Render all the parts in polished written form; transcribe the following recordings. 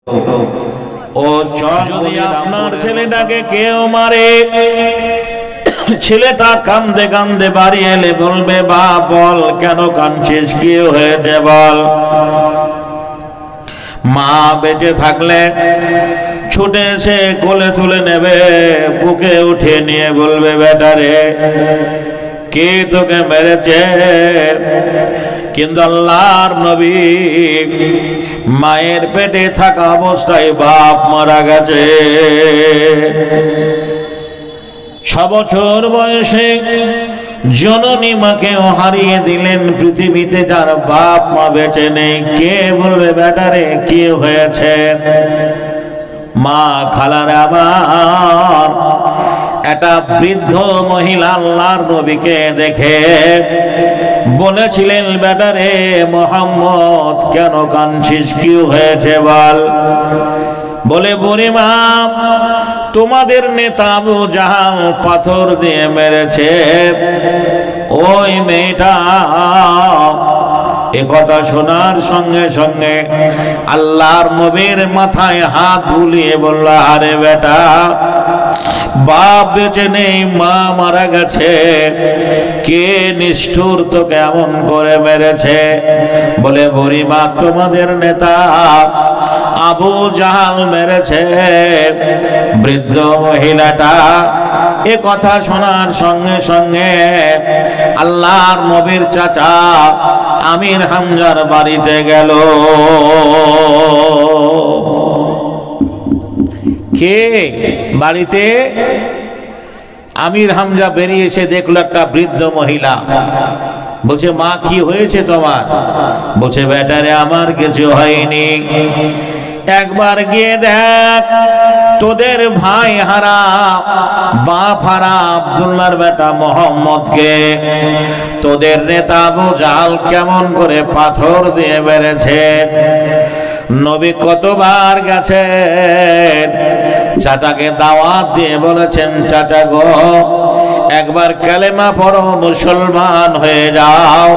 ও যদি আপনার ছেলেটাকে কেউ মারে, ছেলেটা কান্দে কান্দে বাড়ি এলে বলবে, বাপ বল কেন কাঁদছিস, কি হয়েছে বল। মা বেঁচে থাকলে ছুটে এসে কোলে তুলে নেবে, বুকে উঠিয়ে নিয়ে বলবে, বেটারে কে তোকে মেরেছে। কিন্তু আল্লাহর নবী মায়ের পেটে থাকা অবস্থায় বাপ মারা গেছে। 6 বছর বয়সে জননী মাকেও হারিয়ে দিলেন। পৃথিবীতে যার বাপ মা বেঁচে নেই, কে বলবে বেটারে কি হয়েছে। মা খালার আবার একটা বৃদ্ধ মহিলা আল্লাহর নবীকে দেখে বলেছিলেন, বেটারে মোহাম্মদ কেন কাঁদছিস, কি হয়েছে বল। বলে, বুড়িমা তোমাদের নেতা আবু জাহাল পাথর দিয়ে মেরেছে। ওই মেয়েটা একথা শোনার সঙ্গে সঙ্গে আল্লাহর নবীর মাথায় হাত বুলিয়ে বলল, আরে বেটা বাপ বেঁচে নেই, মা মারা গেছে, কে নিষ্ঠুর তোকে এমন করে মেরেছে। বলে, বুড়িমা তোমাদের নেতা আবু জাহাল মেরেছে। বৃদ্ধ মহিলাটা এ কথা শোনার সঙ্গে সঙ্গে আল্লাহর নবীর চাচা আমির হামজার বাড়িতে গেল। কে বাড়িতে? আমির হামজা বেরিয়ে এসে দেখলো একটা বৃদ্ধ মহিলা। বলছে, মা কি হয়েছে তোমার? বলছে, বেটারে আমার কিছু হয়নি, একবার গিয়ে দেখ তোদের ভাই হারা বাপ হারা আব্দুল্লাহর বেটা মোহাম্মদকে তোদের নেতা আবু জাহাল কেমন করে পাথর দিয়ে মেরেছে। নবী কতবার গেছেন, চাচাকে দাওয়াত দিয়ে বলেছেন, চাচা গো একবার কালেমা পড়ো, মুসলমান হয়ে যাও।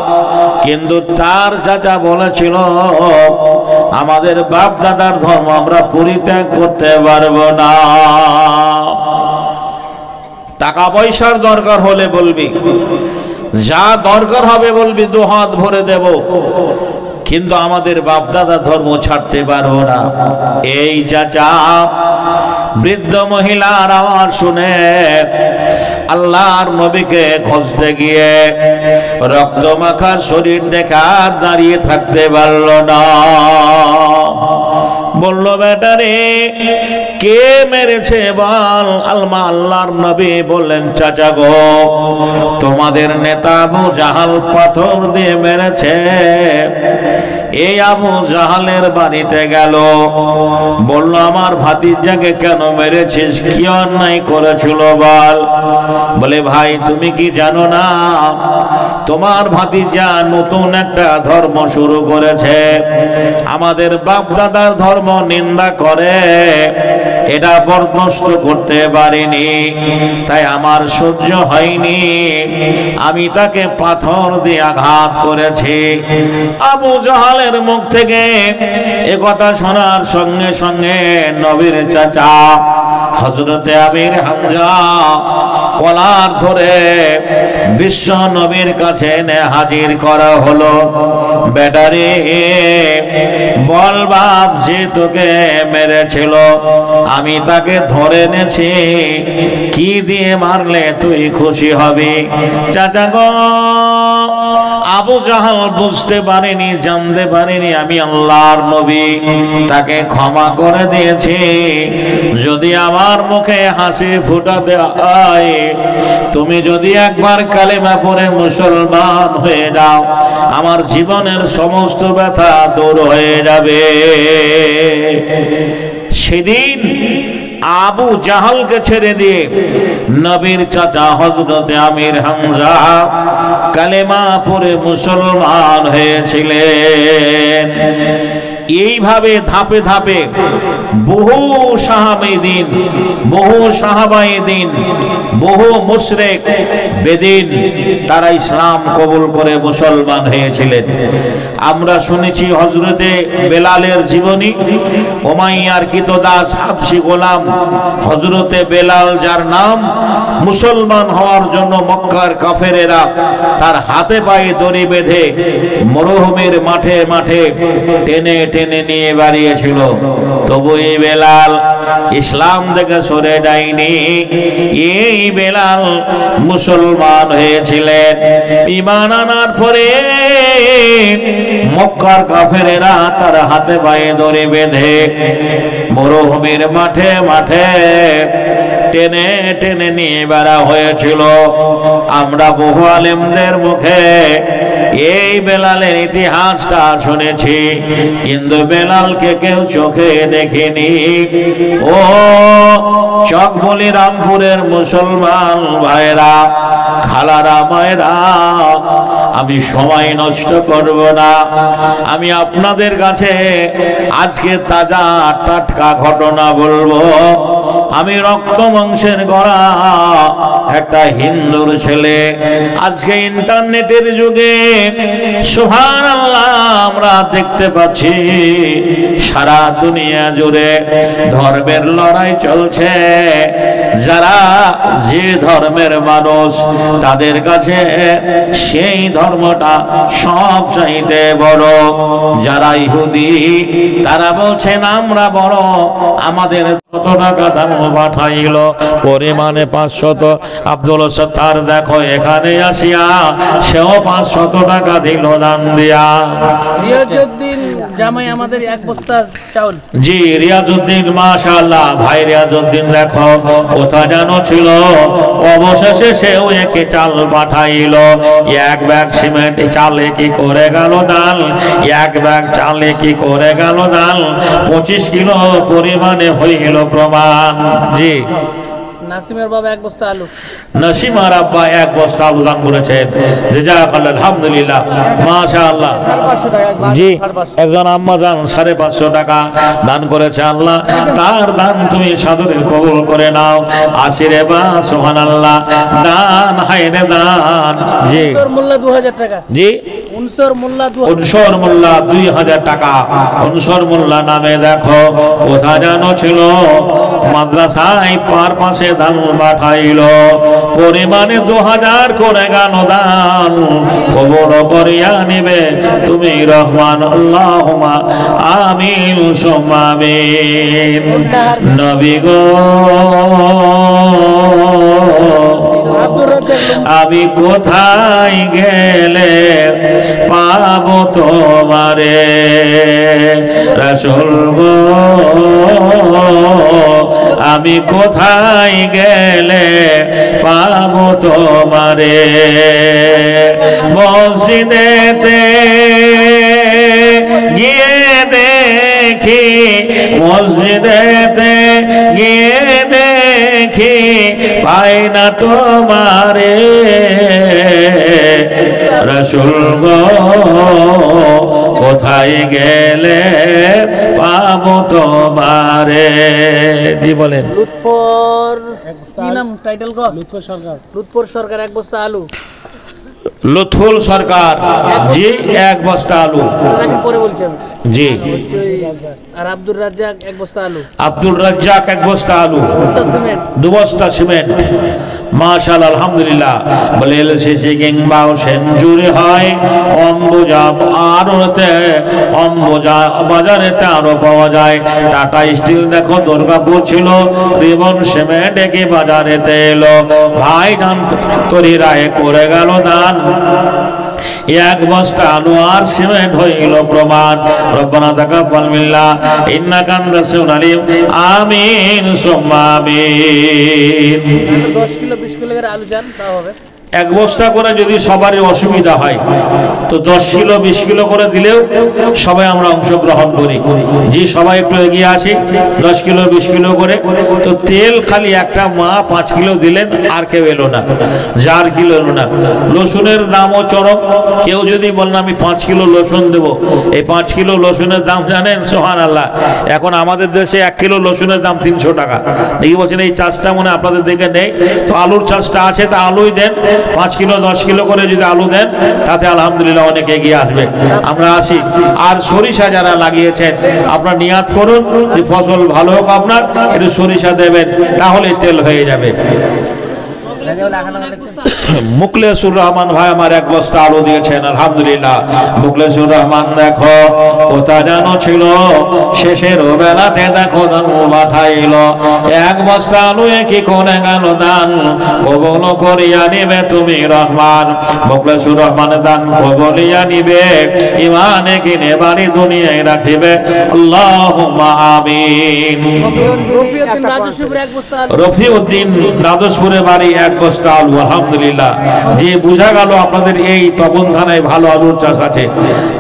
কিন্তু তার চাচা বলেছিল, আমাদের বাপ দাদার ধর্ম আমরা পরিত্যাগ করতে পারবো না। টাকা পয়সার দরকার হলে বলবি, যা দরকার হবে বলবি, 2 হাত ভরে দেব, কিন্তু আমাদের বাপ দাদার ধর্ম ছাড়তে পারবো না। এই চাচা বৃদ্ধ মহিলার আওয়াজ শুনে আল্লাহর নবীকে খুঁজতে গিয়ে রক্ত মাখা শরীর দেখা দাঁড়িয়ে থাকতে পারল না। বলল, বেটারে কে মেরেছে বল। আল্লাহর নবী বললেন, চাচা গো তোমাদের নেতা আবু জাহাল পাথর দিয়ে মেরেছে। এই আবু জাহালের বাড়িতে গেল, বলল, আমার ভাতিজাকে কেন মেরেছিস, কি অন্যায় করেছিল বল। বলে, ভাই তুমি কি জানো না, তোমার ভাতিজা নতুন একটা ধর্ম শুরু করেছে, আমাদের বাপ দাদার ধর্ম নিন্দা করে, এটা বরদাস্ত করতে পারিনি, তাই আমার সহ্য হয়নি, আমি তাকে পাথর দিয়ে আঘাত করেছি। আবু জাহালের মুখ থেকে একথা শোনার সঙ্গে সঙ্গে নবীর চাচা হযরতে আমির হামজা কলার ধরে বিশ্ব নবীর কাছে এনে হাজির করা হলো। বেটারে বল বাপ যে তোকে মেরেছিল, আমি তাকে ধরে এনেছি, কি দিয়ে মারলে তুই খুশি হবি। চাচা গো আবু জাহাল বুঝতে পারেনি, জানতে পারেনি আমি আল্লাহর নবী, তাকে ক্ষমা করে দিয়েছি। যদি আমার মুখে হাসি ফুটাতে হয়, তুমি যদি একবার কালেমা পড়ে মুসলমান হয়ে যাও, আমার জীবনের সমস্ত ব্যথা দূর হয়ে যাবে। সেদিন আবু জাহালকে ছেড়ে দিয়ে নবীর চাচা হযরতে আমির হামজা কালেমা পড়ে মুসলমান হয়েছিলেন। এইভাবে ধাপে ধাপে বহু সাহাবীদিন, বহু সাহাবায়েদিন, বহু মুশরিক বেদিন তারা ইসলাম কবুল করে মুসলমান হয়েছিলেন। আমরা শুনেছি হযরতে বেলালের জীবনী, উমাইয়ার কৃতদাস হাবশী গোলাম হযরতে বেলাল, যার নাম, মুসলমান হওয়ার জন্য মক্কার কাফেরেরা তার হাতে পায়ে দড়ি বেঁধে মরুভূমির মাঠে মাঠে টেনে টেনে নিয়ে বাড়িয়েছিল। তবু এই বেলাল ইসলাম থেকে সরে যায়নি। এই বেলাল মুসলমান হয়েছিলেন। ঈমান আনার পরে মক্কার কাফেরেরা তার হাতে পায়ে দড়ি বেঁধে মরুভূমির মাঠে মাঠে টেনে টেনে নিয়ে বেড়া হয়েছিল। আমরা বহু আলেমদের মুখে এই বেলালের ইতিহাসটা শুনেছি, কিন্তু বেলালকে কেউ চোখে দেখেনি। ও চকবলি রামপুরের মুসলমান ভাইরা, খালারা, মায়েরা, আমি সময় নষ্ট করব না। আমি আপনাদের কাছে আজকে তাজা টাটকা ঘটনা বলবো। আমি রক্ত মাংসের গড়া একটা হিন্দুর ছেলে। আজকে ইন্টারনেটের যুগে সুবহানাল্লাহ আমরা দেখতে পাচ্ছি সারা দুনিয়া জুড়ে ধর্মের লড়াই চলছে। যারা যে ধর্মের মানুষ তাদের কাছে সেই ধর্মটা সব চাইতে বড়। যারা ইহুদি তারা বলছেন আমরা বড়, আমাদের কত টাকা দাম পাঠাইল, পরিমাণে 500। আব্দুল সত্তার দেখো এখানে আসিয়া সেও 500 টাকা দিল দান দিয়া। রিয়াজউদ্দিন জামাই আমাদের এক বস্তা চাউল। জি রিয়াজউদ্দিন, মাশাআল্লাহ ভাই রিয়াজউদ্দিন দেখো কোথায় জানো ছিল, অবশেষে সেও একে চাল পাঠাইল। এক ব্যাগ সিমেন্ট চালে কি করে গেল দান, এক ব্যাগ চালে কি করে গেল দান, 25 কিলো পরিমাণে হইল প্রমাণ। জি নাসিমের বাবা এক বস্তা আলু। নাসিমার আব্বা এক বস্তা আলু দান করেছেন। জাযাকাল্লাহ, আলহামদুলিল্লাহ, মাশাআল্লাহ। জি একজন আম্মা জান 550 টাকা দান করেছে। আল্লাহ তার দান তুমি সাদরে কবুল করে নাও। আশিরে বা সুবহানাল্লাহ, দান হায়রে দান। জি মোল্লা 2000 টাকা। জি উনসর মোল্লা 2000 টাকা। উনসর মোল্লা নামে দেখো কোথা জানো ছিল, মাদ্রাসায় পার পাশে দান পাঠাইল। পরিমাণে 2000 করে গেল দান। কবুল করিয়া নিবে তুমি রহমান, আল্লাহুম্মা আমিন সুম্মা আমিন। নবী গো আমি কোথায় গেলে পাবো তোমারে, রাসূল গো আমি কোথায় গেলে পাবো তোমারে। মসজিদেতে গিয়ে দেখি, মসজিদেতে গিয়ে দেখি পাই না তোমারে, রাসূল গো কোথায় গেলে পাবো তোমারে। জি বলেন। লুৎফর কি নাম, টাইটেল কো? লুৎফর সরকার। লুৎফর সরকার এক বস্তা আলু। লুৎফুল সরকার জি এক বস্তা আলু। পরে বলছেন জি। আর আব্দুর রাজ্জাক এক বস্তা আলু। আব্দুল রাজ্জাক এক বস্তা আলু, 2 বস্তা সিমেন্ট। মাশাআল্লাহ, আলহামদুলিল্লাহ। বলে এলসিসি কিংবা সেঞ্চুরি হয় অম্বুজা, আরতে অম্বুজা বাজারেতে আরো পাওয়া যায়। টাটা স্টিল দেখো দুর্গাপুর ছিল, রিবন সিমেন্ট কি বাজারেতে এলো। ভাই জান তরি রায় করে গেল দান। এক বস্তা আলু আর সিমেন্ট হইল প্রমাণ। রব্বানা তাকাব্বাল মিন্না ইন্নাকা আনতাস সামিউল আলিম, আমিন সুম্মা আমিন। 10 কিলো 20 কিলো করে আলু চান তাও হবে। এক বস্তা করে যদি সবারই অসুবিধা হয় তো 10 কিলো 20 কিলো করে দিলেও সবাই আমরা অংশগ্রহণ করি, যে সবাই একটু এগিয়ে আসি 10 কিলো 20 কিলো করে। তো তেল খালি একটা মা 5 কিলো দিলেন, আর কেউ এলো না, যার কিলো এলো না। রসুনের দামও চরম, কেউ যদি বলেন আমি 5 কিলো রসুন দেবো, এই 5 কিলো রসুনের দাম জানেন সুবহানাল্লাহ, এখন আমাদের দেশে 1 কিলো রসুনের দাম 300 টাকা। দেখি বলছেন এই চাষটা মনে আপনাদের দিকে নেই, তো আলুর চাষটা আছে, তা আলুই দেন 5 কিলো 10 কিলো করে যদি আলু দেন তাতে আলহামদুলিল্লাহ অনেক এগিয়ে আসবে। আমরা আসি। আর সরিষা যারা লাগিয়েছেন আপনারা নিয়াত করুন যে ফসল ভালো হোক, আপনার একটু সরিষা দেবেন, তাহলে তেল হয়ে যাবে। মুখলেসুর রহমান ভাই আমার 1 বস্তা আলু দিয়েছেন, আলহামদুলিল্লাহ। মুখলেসুর রহমান দেখো কোথা যেন ছিল, শেষের বেলাতে দেখো দান পাঠাইল। 1 বস্তা আলু কি করে গেল দান, কবল করিয়া নিবে তুমি রহমান। মুখলেসুর রহমান দান কবলিয়া নিবে, ইমানে কিনে বাড়ি দুনিয়ায় রাখিবে, আল্লাহুম্মা আমিন। রফিউদ্দিন রাজস্পুরে বাড়ি, 1 বস্তা আলু, আলহামদুলিল্লাহ। যে বোঝা গেল আপনাদের এই তপন থানায় ভালো আলুর চাষ আছে।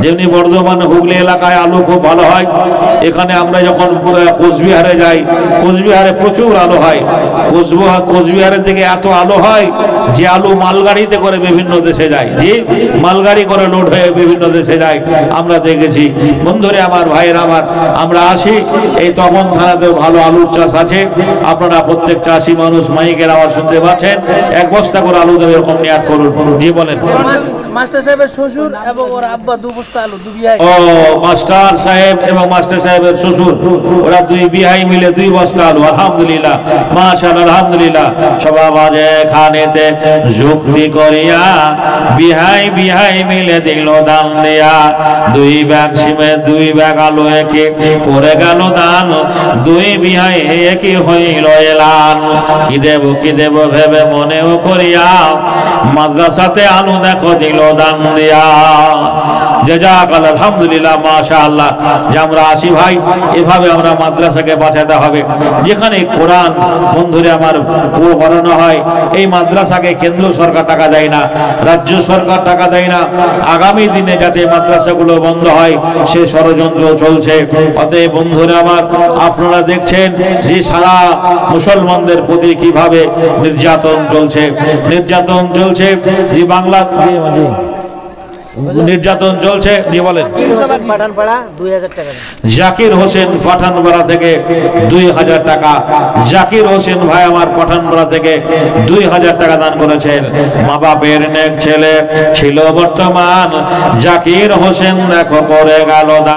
যেমনি বর্ধমান হুগলি এলাকায় আলু খুব ভালো হয়, এখানে আমরা যখন কোচবিহারে যাই, কোচবিহারে প্রচুর আলু হয়। কোচবিহারের দিকে এত আলু হয় যে আলু মালগাড়িতে করে বিভিন্ন দেশে যায়, যে মালগাড়ি করে লোড হয়ে বিভিন্ন দেশে যায়, আমরা দেখেছি। বন্ধুরে আমার, ভাইয়ের আমার, আমরা আসি। এই তপন থানাতেও ভালো আলুর চাষ আছে। আপনারা প্রত্যেক চাষি মানুষ মাইকের আওয়াজ শুনতে পাচ্ছেন, 1 বস্তা করে আলু দেবে, এরকম নিয়াত করুন। জি বলেন। মাস্টার সাহেবের শ্বশুর এবং ওর আব্বা 2 বস্তা আলু, 2 বিঘায়। ও মাস্টার সাহেব এবং মাস্টার সাহেবের শ্বশুর, ওরা 2 বিঘায় মিলে 2 বস্তা আলু, আলহামদুলিল্লাহ, মাশাআল্লাহ, আলহামদুলিল্লাহ। সবাই বাজে খানেতে যুক্তি করিয়া বিহাই বিহাই মিলে দিল দান দিয়া। 2 ব্যাগ সিমে 2 ব্যাগ আলু একে পড়ে গেল দান, 2 বিহাই একই হইল এলান। কি দেব ভেবে মনেও করিয়া মাদ্রাসাতে আলু দেখো দিল দান দিয়া। জাযাকাল্লাহ, আলহামদুলিল্লাহ, মাশাআল্লাহ। যে আমরা আসি ভাই, এভাবে আমরা মাদ্রাসাকে বাঁচাতে হবে। যেখানে কোরআন বন্ধুরে আমার পড়ানো হয়, এই মাদ্রাসাকে কেন্দ্র সরকার টাকা দেয় না, রাজ্য সরকার টাকা দেয় না। আগামী দিনে যাতে মাদ্রাসাগুলো বন্ধ হয় সে ষড়যন্ত্র চলছে। অতএব বন্ধুরে আমার, আপনারা দেখছেন যে সারা মুসলমানদের প্রতি কিভাবে নির্যাতন চলছে, যে বাংলা নির্যাতন চলছে। দিয়ে বলেন। জাকির হোসেন পাঠানপাড়া থেকে 2000 টাকা, জাকির হোসেন ভাই আমার পাঠানপাড়া থেকে 2000 টাকা দান করেছেন। মা বাপের নেক ছেলে ছিল বর্তমান, জাকির হোসেন দেখো করে গেল দান।